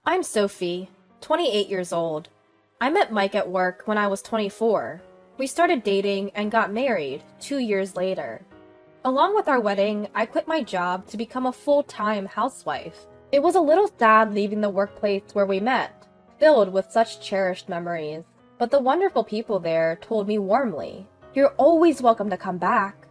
I'm Sophie, 28 years old. I met Mike at work when I was 24. We started dating and got married 2 years later. Along with our wedding, I quit my job to become a full-time housewife. It was a little sad leaving the workplace where we met, filled with such cherished memories. But the wonderful people there told me warmly, "You're always welcome to come back."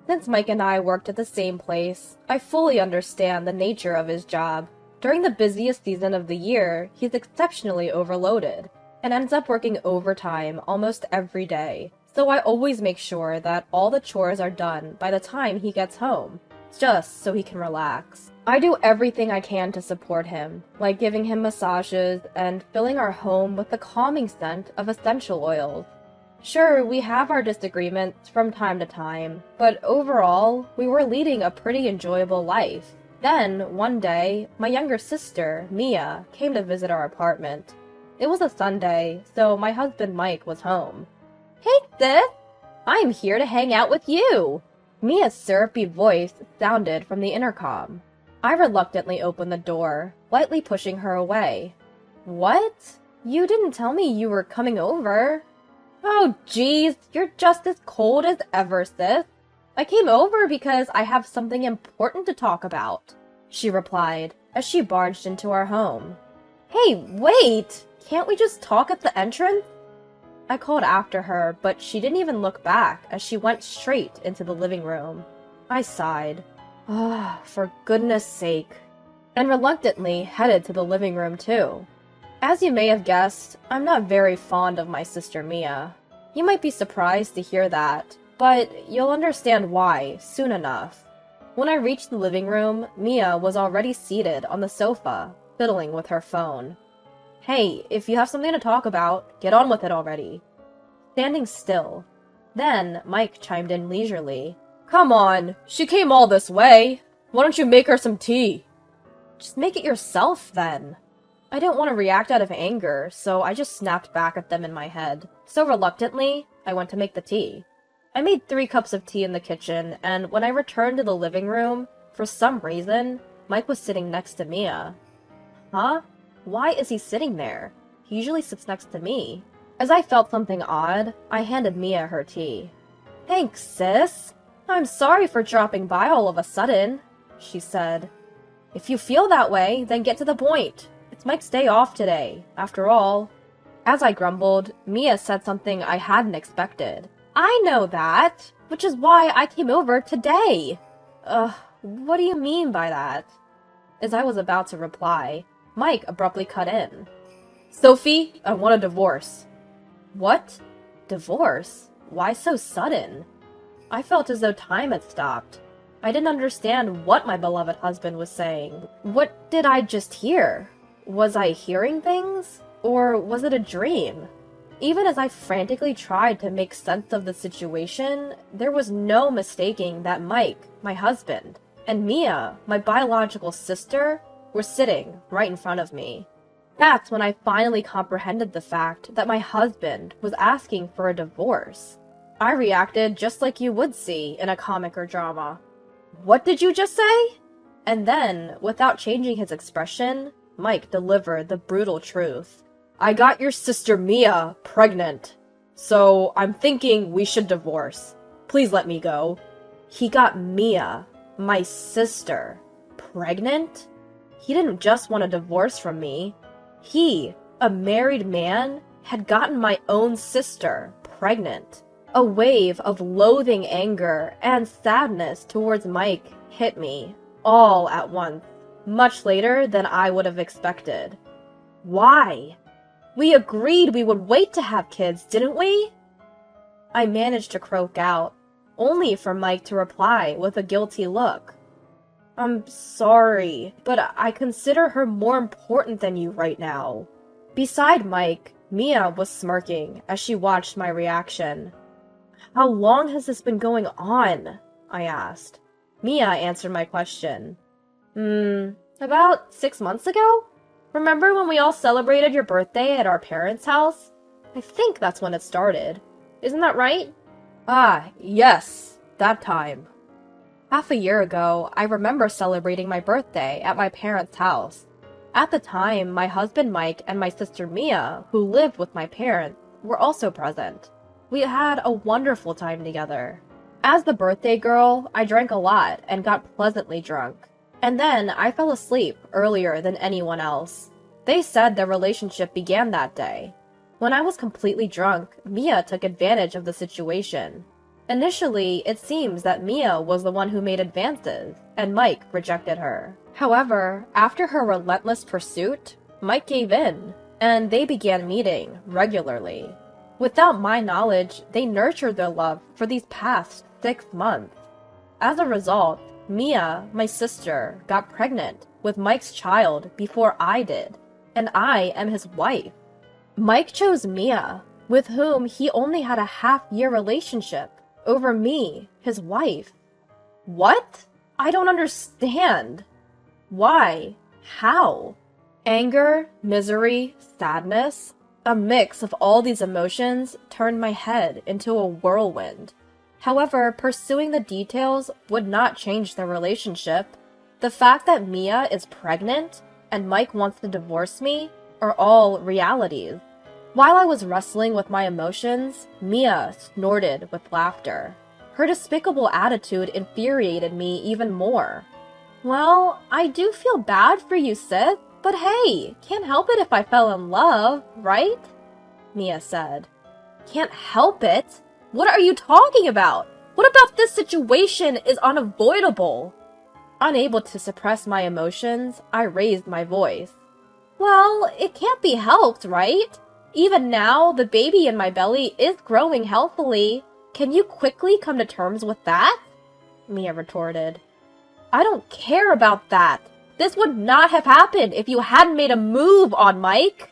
Since Mike and I worked at the same place, I fully understand the nature of his job. During the busiest season of the year, he's exceptionally overloaded and ends up working overtime almost every day. So I always make sure that all the chores are done by the time he gets home, just so he can relax. I do everything I can to support him, like giving him massages and filling our home with the calming scent of essential oils. Sure, we have our disagreements from time to time, but overall, we were leading a pretty enjoyable life. Then, one day, my younger sister, Mia, came to visit our apartment. It was a Sunday, so my husband Mike was home. "Hey, sis! I'm here to hang out with you!" Mia's syrupy voice sounded from the intercom. I reluctantly opened the door, lightly pushing her away. "What? You didn't tell me you were coming over." "Oh, geez, you're just as cold as ever, sis. I came over because I have something important to talk about," she replied as she barged into our home. "Hey, wait! Can't we just talk at the entrance?" I called after her, but she didn't even look back as she went straight into the living room. I sighed. For goodness sake. And reluctantly headed to the living room too. As you may have guessed, I'm not very fond of my sister Mia. You might be surprised to hear that, but you'll understand why soon enough. When I reached the living room, Mia was already seated on the sofa, fiddling with her phone. "Hey, if you have something to talk about, get on with it already." Standing still. Then Mike chimed in leisurely. "Come on, she came all this way. Why don't you make her some tea?" "Just make it yourself, then." I didn't want to react out of anger, so I just snapped back at them in my head. So reluctantly, I went to make the tea. I made 3 cups of tea in the kitchen, and when I returned to the living room, for some reason, Mike was sitting next to Mia. Huh? Why is he sitting there? He usually sits next to me. As I felt something odd, I handed Mia her tea. "Thanks, sis. I'm sorry for dropping by all of a sudden," she said. "If you feel that way, then get to the point. It's Mike's day off today, after all." As I grumbled, Mia said something I hadn't expected. "I know that, which is why I came over today." What do you mean by that?" As I was about to reply, Mike abruptly cut in. "Sophie, I want a divorce." "What? Divorce? Why so sudden?" I felt as though time had stopped. I didn't understand what my beloved husband was saying. What did I just hear? Was I hearing things? Or was it a dream? Even as I frantically tried to make sense of the situation, there was no mistaking that Mike, my husband, and Mia, my biological sister, were sitting right in front of me. That's when I finally comprehended the fact that my husband was asking for a divorce. I reacted just like you would see in a comic or drama. "What did you just say?" And then, without changing his expression, Mike delivered the brutal truth. "I got your sister Mia pregnant, so I'm thinking we should divorce. Please let me go." He got Mia, my sister, pregnant? He didn't just want a divorce from me. He, a married man, had gotten my own sister pregnant. A wave of loathing anger and sadness towards Mike hit me, all at once, much later than I would have expected. Why? We agreed we would wait to have kids, didn't we? I managed to croak out, only for Mike to reply with a guilty look. "I'm sorry, but I consider her more important than you right now." Beside Mike, Mia was smirking as she watched my reaction. "How long has this been going on?" I asked. Mia answered my question. About 6 months ago? Remember when we all celebrated your birthday at our parents' house? I think that's when it started. Isn't that right?" "Ah, yes, that time." Half a year ago, I remember celebrating my birthday at my parents' house. At the time, my husband Mike and my sister Mia, who lived with my parents, were also present. We had a wonderful time together. As the birthday girl, I drank a lot and got pleasantly drunk. And then I fell asleep earlier than anyone else. They said their relationship began that day. When I was completely drunk, Mia took advantage of the situation. Initially, it seems that Mia was the one who made advances, and Mike rejected her. However, after her relentless pursuit, Mike gave in, and they began meeting regularly. Without my knowledge, they nurtured their love for these past 6 months. As a result, Mia, my sister, got pregnant with Mike's child before I did, and I am his wife. Mike chose Mia, with whom he only had a half-year relationship, over me, his wife. What? I don't understand. Why? How? Anger, misery, sadness, a mix of all these emotions turned my head into a whirlwind. However, pursuing the details would not change their relationship. The fact that Mia is pregnant and Mike wants to divorce me are all realities. While I was wrestling with my emotions, Mia snorted with laughter. Her despicable attitude infuriated me even more. Well, I do feel bad for you, sis, but hey, can't help it if I fell in love, right? Mia said. Can't help it? What are you talking about? What about this situation is unavoidable? Unable to suppress my emotions, I raised my voice. Well, it can't be helped, right? Even now, the baby in my belly is growing healthily. Can you quickly come to terms with that? Mia retorted. I don't care about that. This would not have happened if you hadn't made a move on Mike.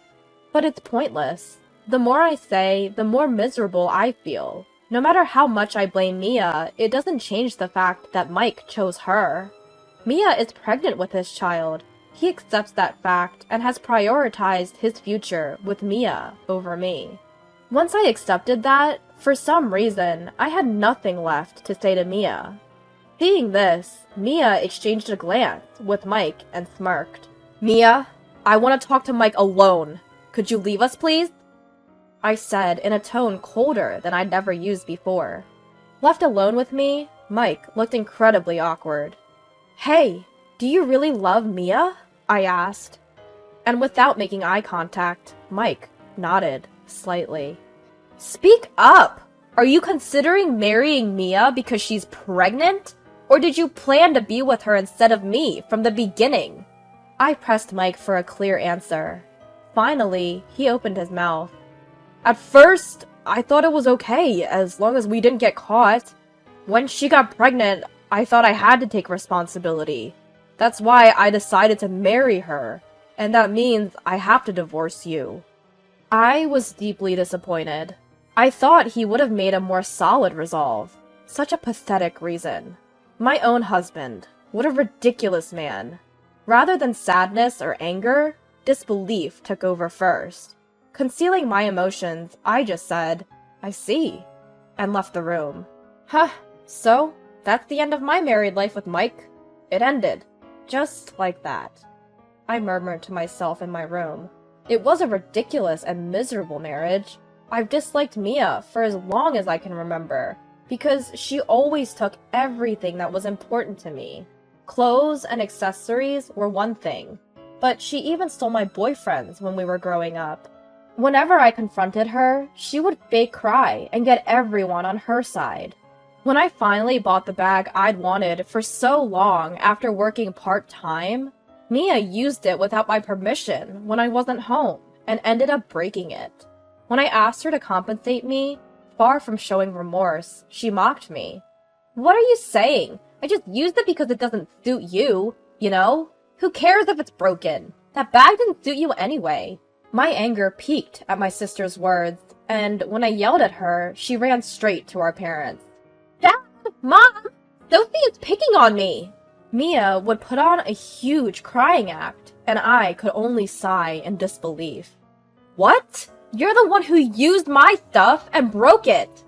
But it's pointless. The more I say, the more miserable I feel. No matter how much I blame Mia, it doesn't change the fact that Mike chose her. Mia is pregnant with his child. He accepts that fact and has prioritized his future with Mia over me. Once I accepted that, for some reason, I had nothing left to say to Mia. Seeing this, Mia exchanged a glance with Mike and smirked. Mia, I want to talk to Mike alone. Could you leave us, please? I said in a tone colder than I'd never used before. Left alone with me, Mike looked incredibly awkward. Hey, do you really love Mia? I asked. And without making eye contact, Mike nodded slightly. Speak up! Are you considering marrying Mia because she's pregnant? Or did you plan to be with her instead of me from the beginning? I pressed Mike for a clear answer. Finally, he opened his mouth. At first, I thought it was okay as long as we didn't get caught. When she got pregnant, I thought I had to take responsibility. That's why I decided to marry her, and that means I have to divorce you. I was deeply disappointed. I thought he would have made a more solid resolve. Such a pathetic reason. My own husband. What a ridiculous man. Rather than sadness or anger, disbelief took over first. Concealing my emotions, I just said, I see, and left the room. Huh, so that's the end of my married life with Mike. It ended. Just like that. I murmured to myself in my room. It was a ridiculous and miserable marriage. I've disliked Mia for as long as I can remember, because she always took everything that was important to me. Clothes and accessories were one thing, but she even stole my boyfriends when we were growing up. Whenever I confronted her, she would fake cry and get everyone on her side. When I finally bought the bag I'd wanted for so long after working part-time, Mia used it without my permission when I wasn't home and ended up breaking it. When I asked her to compensate me, far from showing remorse, she mocked me. What are you saying? I just used it because it doesn't suit you, you know? Who cares if it's broken? That bag didn't suit you anyway. My anger peaked at my sister's words, and when I yelled at her, she ran straight to our parents. Dad! Mom! Sophie is picking on me! Mia would put on a huge crying act, and I could only sigh in disbelief. What? You're the one who used my stuff and broke it!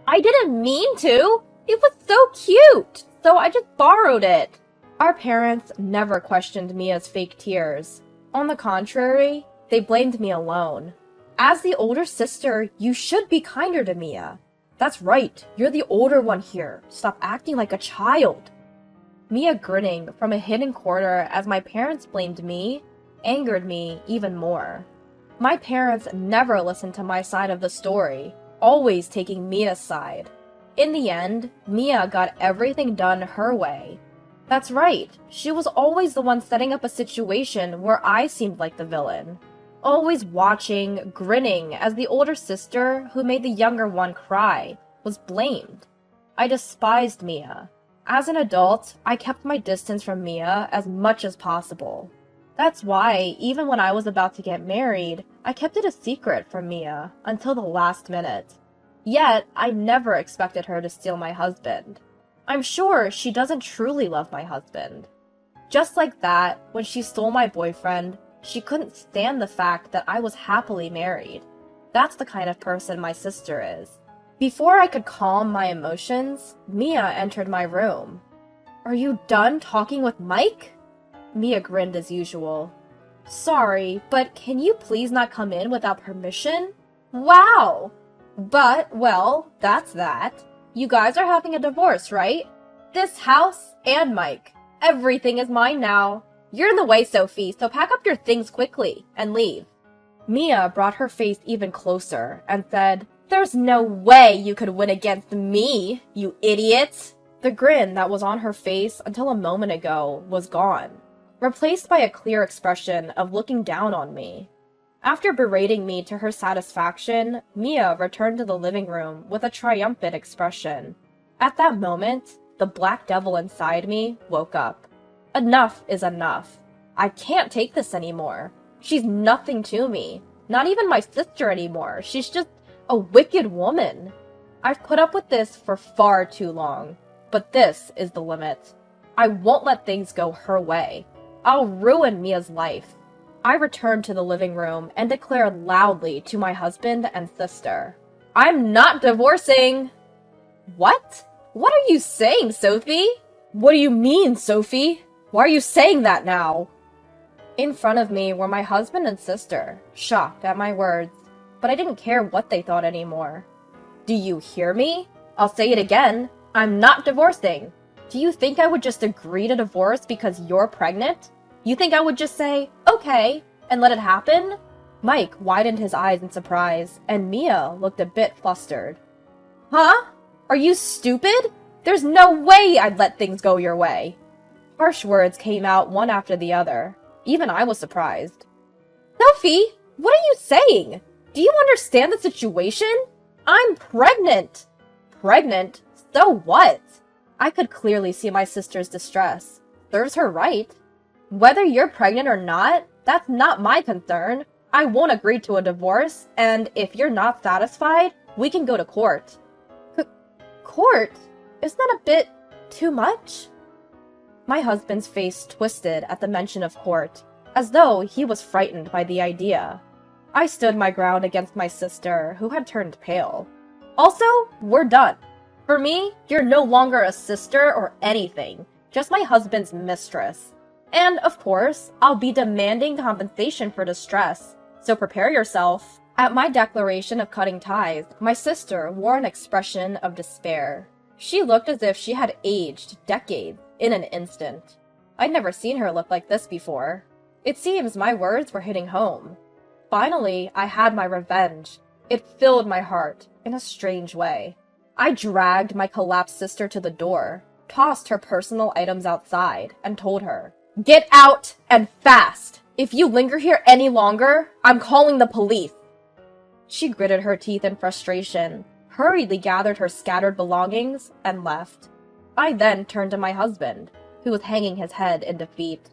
I didn't mean to! It was so cute! So I just borrowed it! Our parents never questioned Mia's fake tears. On the contrary, they blamed me alone. As the older sister, you should be kinder to Mia. That's right, you're the older one here. Stop acting like a child. Mia grinning from a hidden corner as my parents blamed me angered me even more. My parents never listened to my side of the story, always taking Mia's side. In the end, Mia got everything done her way. That's right, she was always the one setting up a situation where I seemed like the villain. Always watching, grinning as the older sister, who made the younger one cry, was blamed. I despised Mia. As an adult, I kept my distance from Mia as much as possible. That's why, even when I was about to get married, I kept it a secret from Mia until the last minute. Yet, I never expected her to steal my husband. I'm sure she doesn't truly love my husband. Just like that, when she stole my boyfriend, she couldn't stand the fact that I was happily married. That's the kind of person my sister is. Before I could calm my emotions, Mia entered my room. "Are you done talking with Mike?" Mia grinned as usual. "Sorry, but can you please not come in without permission?" "Wow! But, well, that's that. You guys are having a divorce, right? This house and Mike. Everything is mine now. You're in the way, Sophie, so pack up your things quickly and leave." Mia brought her face even closer and said, "There's no way you could win against me, you idiot!" The grin that was on her face until a moment ago was gone, replaced by a clear expression of looking down on me. After berating me to her satisfaction, Mia returned to the living room with a triumphant expression. At that moment, the black devil inside me woke up. Enough is enough. I can't take this anymore. She's nothing to me. Not even my sister anymore. She's just a wicked woman. I've put up with this for far too long. But this is the limit. I won't let things go her way. I'll ruin Mia's life. I returned to the living room and declared loudly to my husband and sister, "I'm not divorcing!" "What? What are you saying, Sophie?" "What do you mean, Sophie? Why are you saying that now?" In front of me were my husband and sister, shocked at my words, but I didn't care what they thought anymore. "Do you hear me? I'll say it again. I'm not divorcing. Do you think I would just agree to divorce because you're pregnant? You think I would just say, okay, and let it happen?" Mike widened his eyes in surprise, and Mia looked a bit flustered. "Huh? Are you stupid? There's no way I'd let things go your way." Harsh words came out one after the other. Even I was surprised. "Sophie, what are you saying? Do you understand the situation? I'm pregnant." "Pregnant? So what?" I could clearly see my sister's distress. Serves her right. "Whether you're pregnant or not, that's not my concern. I won't agree to a divorce, and if you're not satisfied, we can go to court." Court? Isn't that a bit too much? My husband's face twisted at the mention of court, as though he was frightened by the idea. I stood my ground against my sister, who had turned pale. "Also, we're done. For me, you're no longer a sister or anything, just my husband's mistress. And, of course, I'll be demanding compensation for distress, so prepare yourself." At my declaration of cutting ties, my sister wore an expression of despair. She looked as if she had aged decades in an instant. I'd never seen her look like this before. It seems my words were hitting home. Finally, I had my revenge. It filled my heart in a strange way. I dragged my collapsed sister to the door, tossed her personal items outside, and told her, "Get out, and fast! If you linger here any longer, I'm calling the police." She gritted her teeth in frustration, hurriedly gathered her scattered belongings, and left. I then turned to my husband, who was hanging his head in defeat.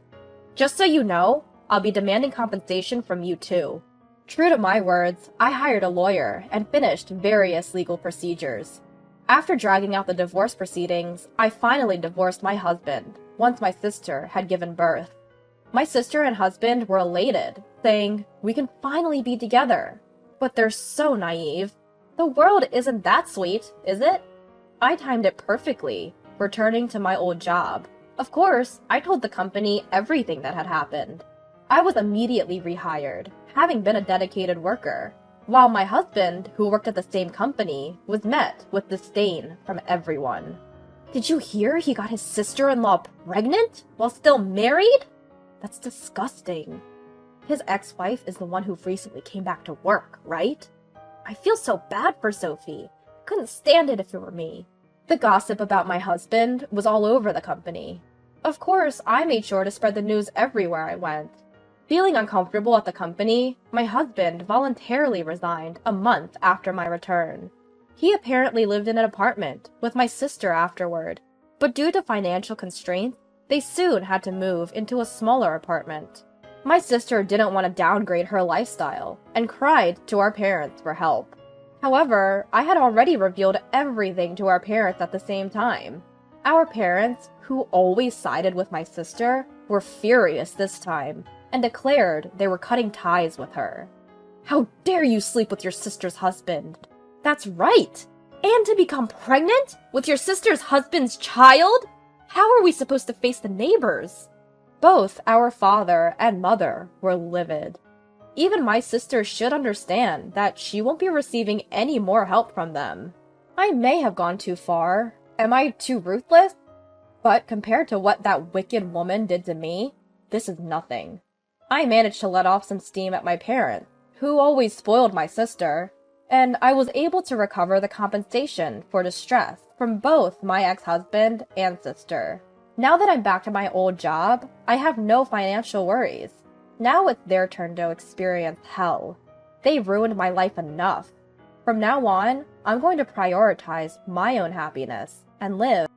"Just so you know, I'll be demanding compensation from you too." True to my words, I hired a lawyer and finished various legal procedures. After dragging out the divorce proceedings, I finally divorced my husband, once my sister had given birth. My sister and husband were elated, saying, "We can finally be together." But they're so naive. The world isn't that sweet, is it? I timed it perfectly, returning to my old job. Of course, I told the company everything that had happened. I was immediately rehired, having been a dedicated worker, while my husband, who worked at the same company, was met with disdain from everyone. Did you hear he got his sister-in-law pregnant while still married? That's disgusting. His ex-wife is the one who recently came back to work, right? I feel so bad for Sophie. Couldn't stand it if it were me. The gossip about my husband was all over the company. Of course, I made sure to spread the news everywhere I went. Feeling uncomfortable at the company, my husband voluntarily resigned a month after my return. He apparently lived in an apartment with my sister afterward, but due to financial constraints, they soon had to move into a smaller apartment. My sister didn't want to downgrade her lifestyle and cried to our parents for help. However, I had already revealed everything to our parents at the same time. Our parents, who always sided with my sister, were furious this time and declared they were cutting ties with her. How dare you sleep with your sister's husband? That's right! And to become pregnant with your sister's husband's child? How are we supposed to face the neighbors? Both our father and mother were livid. Even my sister should understand that she won't be receiving any more help from them. I may have gone too far. Am I too ruthless? But compared to what that wicked woman did to me, this is nothing. I managed to let off some steam at my parents, who always spoiled my sister, and I was able to recover the compensation for distress from both my ex-husband and sister. Now that I'm back to my old job, I have no financial worries. Now it's their turn to experience hell. They ruined my life enough. From now on, I'm going to prioritize my own happiness and live